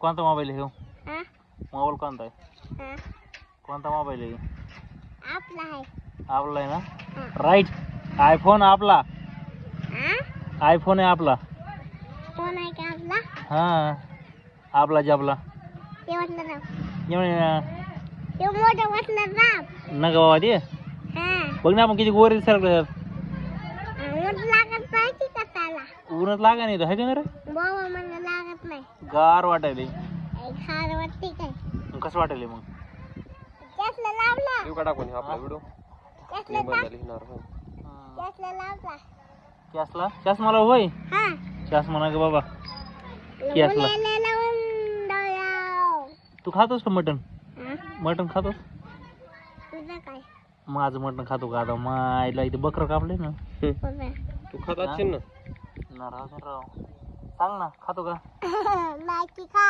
कोणता मोबाईल आहे हो? हा? मोबाईल कोणता आहे? हा? कोणता मोबाईल आहे? आपला आहे. आपला आहे ना? राईट. आयफोन आपला. हा? आयफोन आहे आपला. कोण आहे का आपला? हा आपला जबला ते वाटलं राव. एवढे ते मोठं वाटलं राव. नका बाबा ते हा. बघ ना आपण किती गोरे सरकले. ऊन लागत पाहिजे का त्याला? उन्हात लागा नाही आहे का नाही रे? बाबा मला लागत नाही. गार वाटायले. खार वाटते काय? कसं वाटायले मग? त्यासला लावला. येऊ का टाकून आपला व्हिडिओ त्यासला बंद झाली ना त्यासला लावला. कॅसला कॅस मला होय हा. कॅस म्हणा ग बाबा. कॅसला मुलाला लावून डोळ्याव. तू खातोस का मटन? हा? मटन खातोस? तुझं काय? माझं मटन खातो का आता? मायला इथे बकर कापले ना. तुझं. तू खात असशील ना राव सांग ना खातो का? नाही की खा.